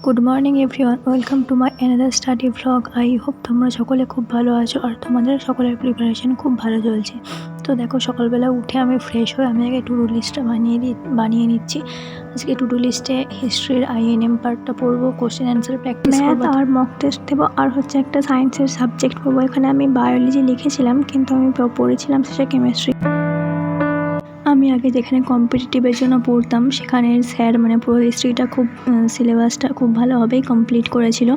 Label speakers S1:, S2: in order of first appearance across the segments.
S1: Good morning everyone, welcome to my another study vlog. I hope তোমরা সকলে খুব ভালো আছো আর তোমাদের সকলের প্রিপারেশন খুব ভালো চলছে। তো দেখো, সকালবেলা উঠে আমি ফ্রেশ হয়ে আমি আগে টু ডু লিস্টটা বানিয়ে নিচ্ছি। আজকে টু ডু লিস্টে হিস্ট্রির INM পার্টটা পড়বো, কোশ্চেন অ্যান্সার প্র্যাকটিস করবো আর মক টেস্ট দেবো, আর হচ্ছে একটা সায়েন্সের সাবজেক্ট পড়বো। এখানে আমি বায়োলজি লিখেছিলাম কিন্তু আমি পড়েছিলাম শেষে কেমিস্ট্রি। আমি আগে যেখানে কম্পিটিটিভের জন্য পড়তাম সেখানের স্যার পুরো হিস্ট্রিটা সিলেবাসটা খুব ভালোভাবেই কমপ্লিট করেছিল।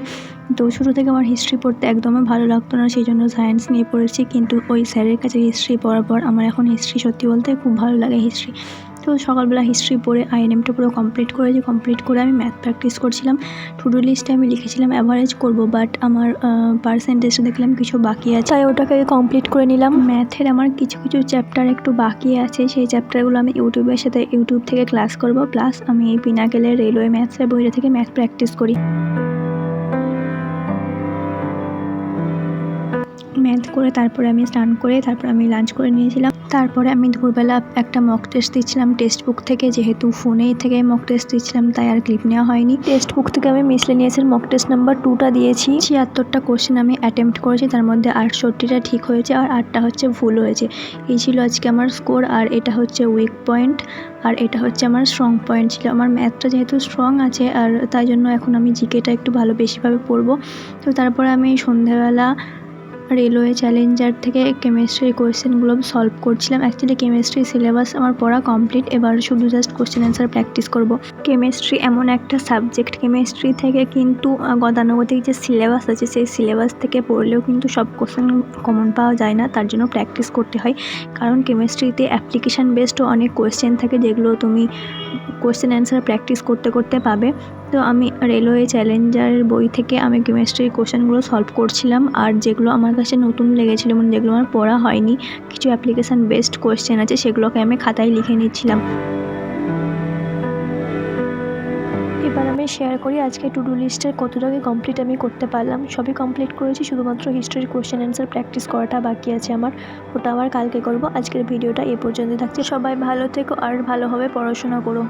S1: তো শুরু থেকে আমার হিস্ট্রি পড়তে একদমই ভালো লাগতো না, সেই জন্য সায়েন্স নিয়ে পড়েছি। কিন্তু ওই স্যারের কাছে হিস্ট্রি পড়ার পর আমার এখন হিস্ট্রি সত্যি বলতে খুব ভালো লাগে হিস্ট্রি। তো সকালবেলা হিস্ট্রি পড়ে INMটা পুরো কমপ্লিট করে আমি ম্যাথ প্র্যাকটিস করছিলাম। টু ডু লিস্টে আমি লিখেছিলাম অ্যাভারেজ করব, বাট আমার পার্সেন্টেজটা দেখলাম কিছু বাকি আছে, তাই ওটাকে কমপ্লিট করে নিলাম। ম্যাথের আমার কিছু চ্যাপ্টার একটু বাকি আছে, সেই চ্যাপ্টারগুলো আমি ইউটিউব থেকে ক্লাস করব, প্লাস আমি এই পিনাকেলের রেলওয়ে ম্যাথসের বইটা থেকে ম্যাথ প্র্যাকটিস করি। ম্যাথ করে তারপরে আমি স্নান করে তারপরে আমি লাঞ্চ করে নিয়েছিলাম। তারপরে আমি দুপুরবেলা একটা মক টেস্ট দিচ্ছিলাম টেক্সট বুক থেকে, যেহেতু ফোনেই থেকে মক টেস্ট দিচ্ছিলাম তাই আর ক্লিপ নেওয়া হয়নি। টেক্সট বুক থেকে আমি মিসলেনিয়াসের মক টেস্ট নাম্বার 2টা দিয়েছি। 76টা কোশ্চেন আমি অ্যাটেম্প্ট করেছি, তার মধ্যে 68টা ঠিক হয়েছে আর 8টা হচ্ছে ভুল হয়েছে। এই ছিল আজকে আমার স্কোর। আর এটা হচ্ছে উইক পয়েন্ট আর এটা হচ্ছে আমার স্ট্রং পয়েন্ট ছিল। আমার ম্যাথটা যেহেতু স্ট্রং আছে আর তাই জন্য এখন আমি জিকেটা একটু বেশিভাবে পড়বো। তো তারপরে আমি সন্ধ্যাবেলা রেলওয়ে চ্যালেঞ্জার থেকে কেমিস্ট্রির কোয়েশ্চেনগুলো সলভ করছিলাম। অ্যাকচুয়ালি কেমিস্ট্রি সিলেবাস আমার পড়া কমপ্লিট, এবার শুধু জাস্ট কোশ্চেন অ্যান্সার প্র্যাকটিস করব। কেমিস্ট্রি এমন একটা সাবজেক্ট, কেমিস্ট্রি থেকে কিন্তু গতানুগতিক যে সিলেবাস আছে সেই সিলেবাস থেকে পড়লেও কিন্তু সব কোশ্চেন কমন পাওয়া যায় না, তার জন্য প্র্যাকটিস করতে হয়। কারণ কেমিস্ট্রিতে অ্যাপ্লিকেশান বেসডও অনেক কোয়েশ্চেন থাকে যেগুলো তুমি কোশ্চেন অ্যান্সার প্র্যাকটিস করতে পাবে। তো আমি রেলওয়ে চ্যালেঞ্জারের বই থেকে আমি কেমিস্ট্রির কোশ্চেনগুলো সলভ করছিলাম, আর যেগুলো আমার কাছে নতুন লেগেছিলো যেগুলো আমার পড়া হয়নি, কিছু অ্যাপ্লিকেশান বেসড কোশ্চেন আছে সেগুলোকে আমি খাতায় লিখে নিচ্ছিলাম। এবার আমি শেয়ার করি আজকে টু ডু লিস্টের কতটাকে কমপ্লিট আমি করতে পারলাম। সবই কমপ্লিট করেছি, শুধুমাত্র হিস্ট্রির কোশ্চেন অ্যান্সার প্র্যাকটিস করাটা বাকি আছে আমার, ওটা আবার কালকে করব। আজকের ভিডিওটা এ পর্যন্ত থাকছে। সবাই ভালো থেকো আর ভালোভাবে পড়াশোনা করো।